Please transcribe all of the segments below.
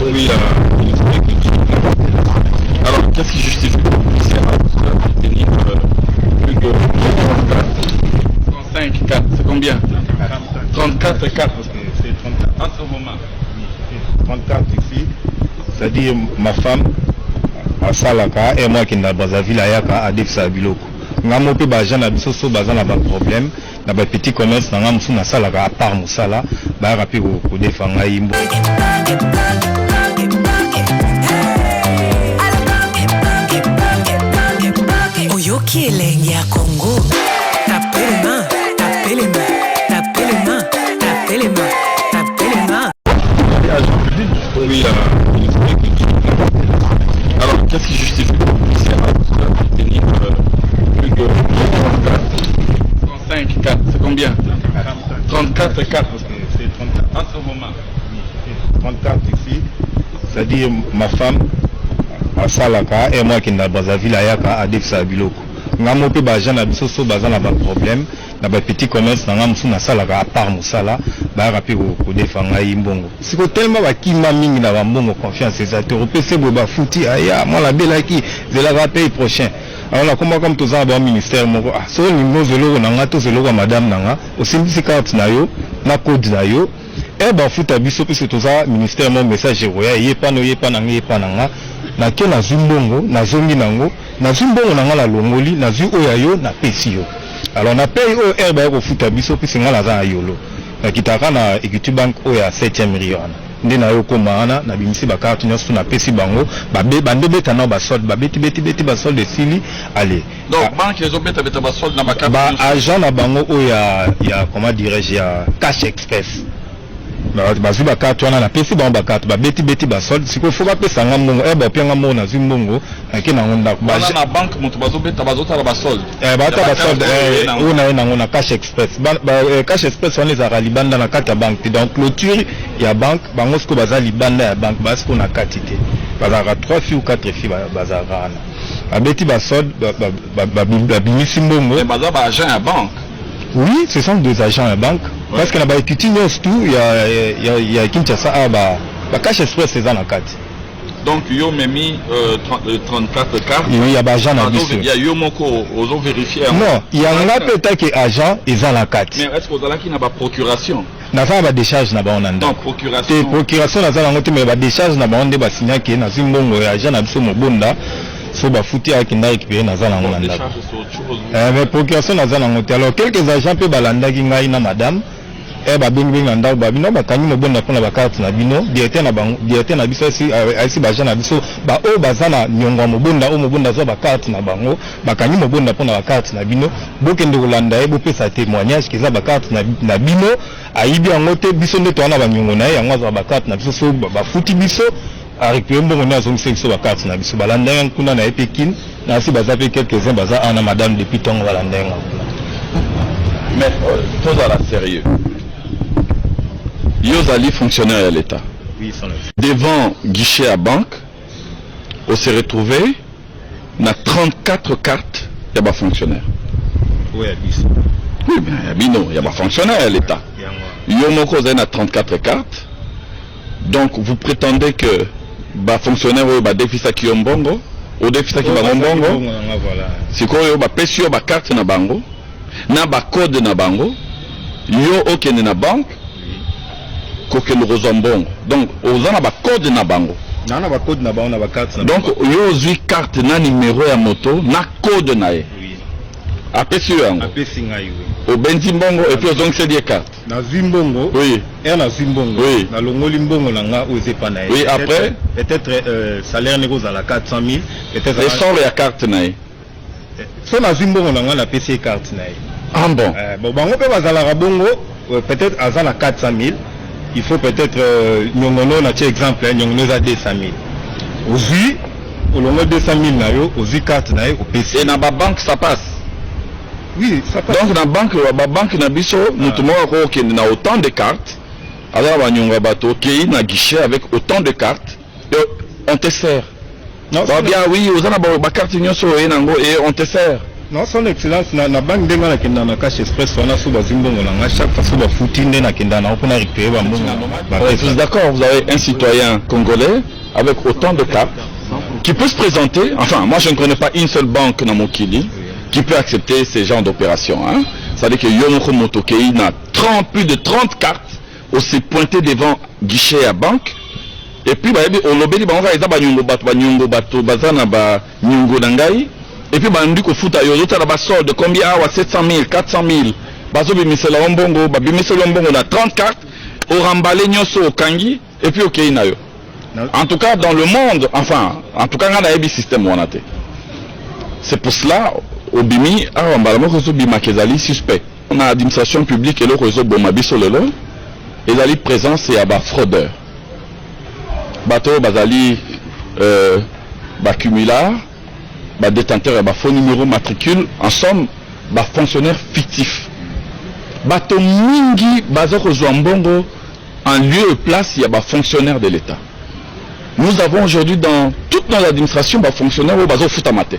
Oui, alors, qu'est-ce qui justifie de tenir plus de 35 cartes? C'est combien? 34 cartes. C'est 34 en ce moment. 34 ici. C'est-à-dire ma femme, à Salaka, et moi qui n'a pas à Vilayaka, à Defsa Biloko. Ngamo pe bajan na biso so bazana ba problème na ba petit commerce na ngamu na Salaka à part musala ba rapi ko defanga yimbo. Oyoki elengi ya Congo. Tapez les mains, tapez les mains, tapez les mains, tapez les mains, tapez les mains. Oui, alors, qu'est-ce qui justifie de tenir plus de 35 cartes? C'est combien? 34 cartes. C'est 34 en ce moment. 34 ici. C'est-à-dire ma femme, à Salaka, et moi qui n'a pas à Vilayaka, à Defsa Biloko. Ngamo pe bajan na biso so bazana ba problème na ba petit commerce na ngamu na Salaka à part musala ba rapi ko defanga yimbongo. Siko tellement ba kima mingi na ba mbongo confiance les acteurs PC ba fouti aya moi la belaki de la rappel prochain. Alors là comme tous ba ministère moko ah so ni mozelo na ngato zelo kwa madame nanga osimbisi carte na yo na code na yo e ba futa biso pe c'est toza ministère mon message roya yepa nanga na ke na zumbongo na zongi nango na zumbongo nanga la longoli na zu oyayo na pesio alors na paye o herba ko futa biso pe singa la za yolo na kitaka na Equity Bank o ya 7e million ndi na yo komana na bimisi ba carte nyoso na pesi bango ba bande beta na ba solde ba beti ba solde sili allez donc banque les obeta ba solde na ba carte ba agent na bango o ya comment dirais-je ya Cash Express bazuba carte wana na pesi bango ba carte ba beti ba solde siko faut ba pesa ngamongo e ba penga mo na zimbongo ke na ngonda ba na banque moto bazobeta bazota ba solde ba ta ba solde ona na ngona Cash Express ba Cash Express wana za libanda na carte ya banque donc clôture ya banque bango siko baza libanda ya banque basko na carte te bazaka 3 filles ou 4 filles bazaka na ba beti ba solde ba bimisi mbongo baza ba agent ya banque. Oui, ce sont des agents à banque. Ouais. Parce que dans Equity tout, il y a Kinshasa, Cash Express, c'est dans la carte. Donc, il y a mis 34 cartes. Oui, il y a des agents dans la carte. Il y a aux vérifiés. Non, il y a un peut-être qui agent, ils ont la carte. Mais est-ce que vous avez une procuration? N'a pas de décharge na ba onanda. Donc procuration. Procuration na za ngote mais ba décharge na ba onde ba signa ke na zimbongo ya agent na biso mobonda. So ba fouti a kinda récupérer na za nango nanda. Mais procuration na za nango. Alors quelques agents pe balanda ki ngai na madame ba bingi nganda ba bino ba kanyi mobonda pona ba carte na bino directeur na biso si ba agent na biso ba o bazana nyongo mobonda o mobonda zo ba carte na bango ba kanyi mobonda pona ba carte na bino bokende kolanda e bo pesa témoignage ke za ba carte na bino aibi angote biso nde to na ba nyongo na yango za ba carte na biso so ba fouti biso a récupérer mbongo na zo biso ba carte na biso balanda kuna na Pekin na si baza pe quelques-uns baza ana madame depuis tongo balanda nga. Mais tous à la sérieux. Yozali fonctionnaire à l'État. Oui, devant guichet à banque, on s'est retrouvé dans 34 cartes, il y a des fonctionnaires. Oui, mais il y a des fonctionnaires à l'État. Il y a 34 cartes. Donc vous prétendez que les fonctionnaires ont des déficits qui ont bongo, ou des déficits qui ont bongo. C'est quoi, il y a des cartes na bango, na ba code na bango, yo aucun na banque. Donc, aux gens na code na bango. Na ba code na bango na ba carte na. Donc, yo zui carte na numéro ya moto na code na ye. Oui. Apesi yango. Apesi ngai oui. Au benzi mbongo et puis aux c'est des cartes. Na zimbongo. Oui. Et na zimbongo. Oui. Na longoli mbongo na nga oze pa na ye. Oui, après peut-être salaire négo za la 400 000, peut-être et sort la carte na ye. So na zimbongo na nga na PC carte na ye. Ah bon. Bon bango pe bazala rabongo peut-être azala 400 000. Il faut peut-être nyongono na exemple nyongono za 200 000. Aujourd'hui, au long de 200 000 na yo, aux carte na yo au PC. Et dans la banque ça passe. Oui, ça passe. Donc dans la banque na biso, nous tout monde qui a autant de cartes. Alors ba nyonga bato qui na guichet avec autant de cartes, on te sert. Non, bien oui, aux ana ba carte nyonso e nango et on te sert. Non, son excellence, na banque de la kenda na cash express, on a sous bazimbongo na chaque fois sous bafoutine na kenda na on a récupéré bambongo. Je suis d'accord, vous avez un citoyen congolais avec autant de cartes qui peut se présenter. Enfin, moi je ne connais pas une seule banque dans mon Kili qui peut accepter ces genres d'opérations. Hein. C'est-à-dire que Yomoko Motokei n'a plus de 30 cartes aussi pointées devant guichet à banque. Et puis, au lobby, il y a des et puis, il y a des soldes de combien? 700 000, 400 000. On a 30 cartes, au remballé, au kangi, et puis au Keinayo. En tout cas, dans le monde, enfin, en tout cas, on a un système. C'est pour cela, au Bimi, on a suspect. On a l'administration publique et le réseau Bomabiso Lelo, et la présence et à fraudeur. Bateau, Bazali, Cumular, détenteur et faux numéro matricule, en somme, fonctionnaire fictif. Bateau Mingi, Bazoko Zouambongo, en lieu et place, il y a fonctionnaire de l'État. Nous avons aujourd'hui dans toutes nos administrations fonctionnaires au Bazo Futamate.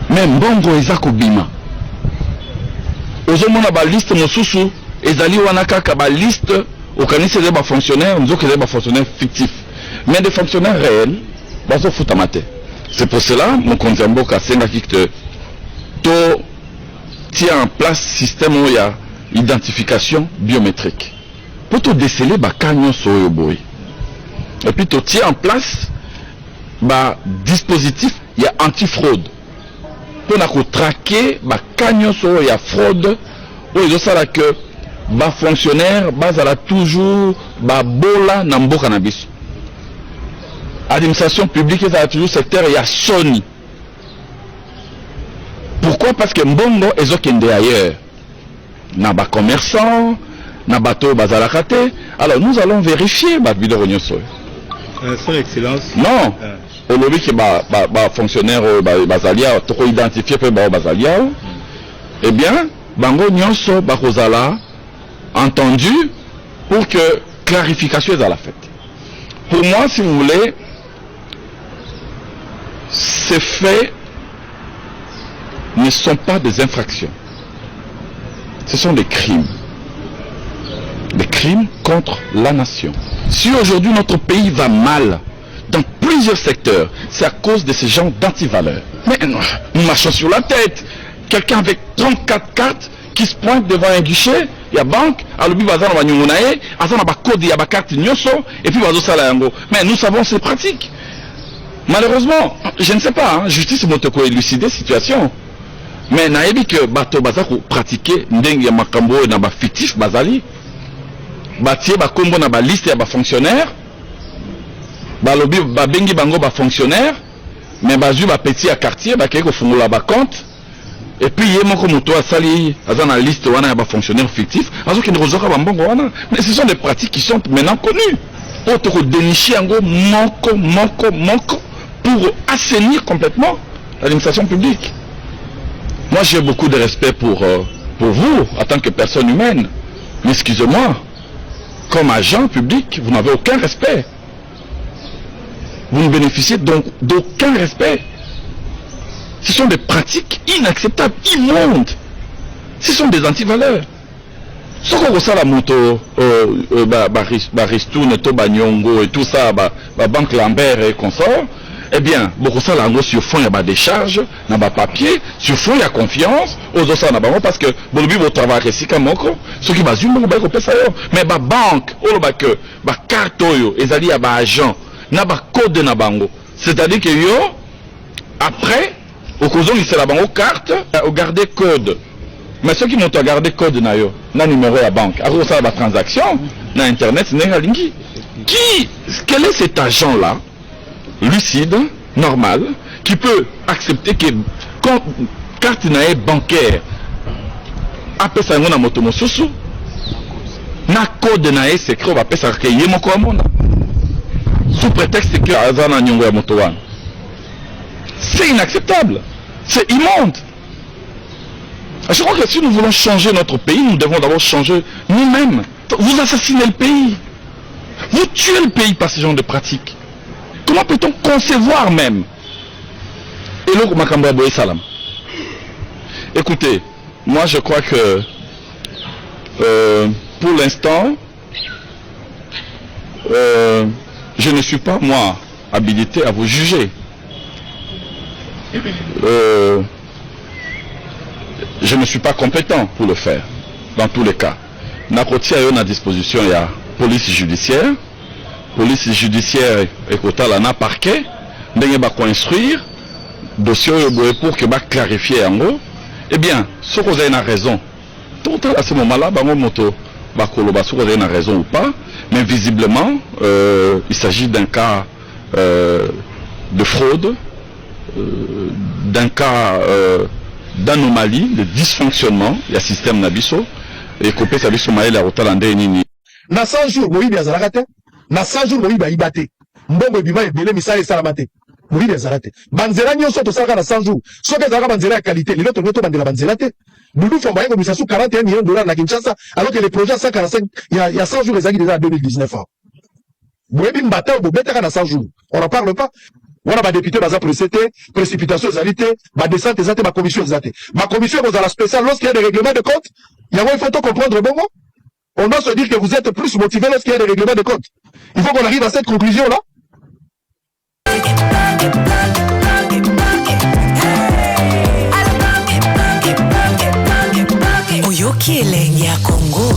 Même Bongo Ezako Bima. Aujourd'hui, on a une liste Mosusu, Ezali Wanaka, une liste. Au Canada, c'est des fonctionnaires, nous avons des fonctionnaires fictifs. Mais des fonctionnaires réels, c'est pour cela que mon Konzambo Kassenga qui tient en place un système où il y a identification biométrique. Pour tout déceler, et puis tu tiens en place un dispositif, il y a antifraude. Pour traquer, il y a fraude, où il y a que fonctionnaire bazala toujours bola na mboka na biso. Administration publique est toujours secteur il y a Sony. Pourquoi? Parce que mbongo ezokende ailleurs. Na ba commerçant, na bateau bazala kate. Alors nous allons vérifier ba bidoro nyoso. Son excellence. Non. Au lobby que fonctionnaire bazalia to identifier pe bazalia. Eh bien, bango nyonso ba kozala entendu pour que clarification soit à la fête. Pour moi, si vous voulez, ces faits ne sont pas des infractions. Ce sont des crimes. Des crimes contre la nation. Si aujourd'hui notre pays va mal dans plusieurs secteurs, c'est à cause de ces gens d'antivaleurs. Mais nous marchons sur la tête. Quelqu'un avec 34 cartes qui se pointe devant un guichet, il y a banque, et puis mais nous savons ces pratiques. Malheureusement, je ne sais pas, justice motoko élucider situation. Mais naebi que bato bazako pratiquer ndenge ya makambo na ba fictif bazali. Batie ba kombo na ba liste ya ba fonctionnaire. Ba lobi ba bengi bango ba fonctionnaire, mais bazu ba petit à quartier ba keko fungula ba compte. Et puis il y a mon moto à sali dans la liste wana ya ba fonctionnaire fictif, azo ki ndozoka ba mbongo wana. Mais ce sont des pratiques qui sont maintenant connues. Autre dénicher en gros manco pour assainir complètement l'administration publique. Moi j'ai beaucoup de respect pour vous en tant que personne humaine. Mais excusez-moi, comme agent public, vous n'avez aucun respect. Vous ne bénéficiez donc d'aucun respect. Ce sont des pratiques inacceptables, immondes. Ce sont des antivaleurs. Ce qu'on ressent la moto, Ristoun, Tobanyongo et tout ça, Banque Lambert et consorts, eh bien, beaucoup ça là, sur fond, il y a des charges, il y a des papiers, sur fond, il y a confiance, aux autres, parce que, bon, le travail, c'est comme ceux qui basent, mais la banque, que, carte, ils allaient à agent, n'a pas code de bango. C'est-à-dire que après, au causant, il s'est la bango carte, au garder code. Mais ceux qui m'ont gardé code na yo, na numéro à banque, alors ça la transaction, na internet, quel est cet agent-là, lucide, normal, qui peut accepter que quand carte na bancaire, après ça na moto mosusu, na code na secret, va ça que yé moko amona. Sous prétexte que azana nyongo ya moto wana. C'est inacceptable, c'est immonde. Je crois que si nous voulons changer notre pays, nous devons d'abord changer nous-mêmes. Vous assassinez le pays. Vous tuez le pays par ce genre de pratiques. Comment peut-on concevoir même Et l'autre Makamba Boye Salam. Écoutez, moi je crois que pour l'instant, je ne suis pas moi habilité à vous juger. Je ne suis pas compétent pour le faire, dans tous les cas. Nakoti a eu à disposition, il y a police judiciaire et côté là, na parquet, n'ayez pas quoi instruire, dossier pour que va clarifier en gros. Eh bien, ce que vous avez raison, tout à ce moment-là, bango moto, va koloba, ce que vous avez raison ou pas, mais visiblement, il s'agit d'un cas de fraude, d'un cas d'anomalie, de dysfonctionnement, il y a système Nabiso, et Kopé Sabiso Maël a Rotalande Nini. Na 100 jours, Moïbi a Zarate, na 100 jours, Moïbi a Ibate, Mbongo Biba et Belé Missa et Salamate, Moïbi a Zarate. Banzera Nyoso to Saka na 100 jours, soit que Zara Banzera a qualité, les autres motos Bandela Banzelate, Boudou Fombaye comme ça sous 41 millions de dollars à Kinshasa, alors que les projets à 145, il y a 100 jours, les agues déjà à 2019 ans. Moïbi Mbata ou Bobeta na 100 jours, on n'en parle pas. Voilà ma député baza précipitation zalité, ma descente zalité, ma commission zalité. Ma commission vous a la spéciale lorsqu'il y a des règlements de compte. Il faut comprendre bon. On doit se dire que vous êtes plus motivé lorsqu'il y a des règlements de compte. Il faut qu'on arrive à cette conclusion là. Oyoki Elengi ya Congo.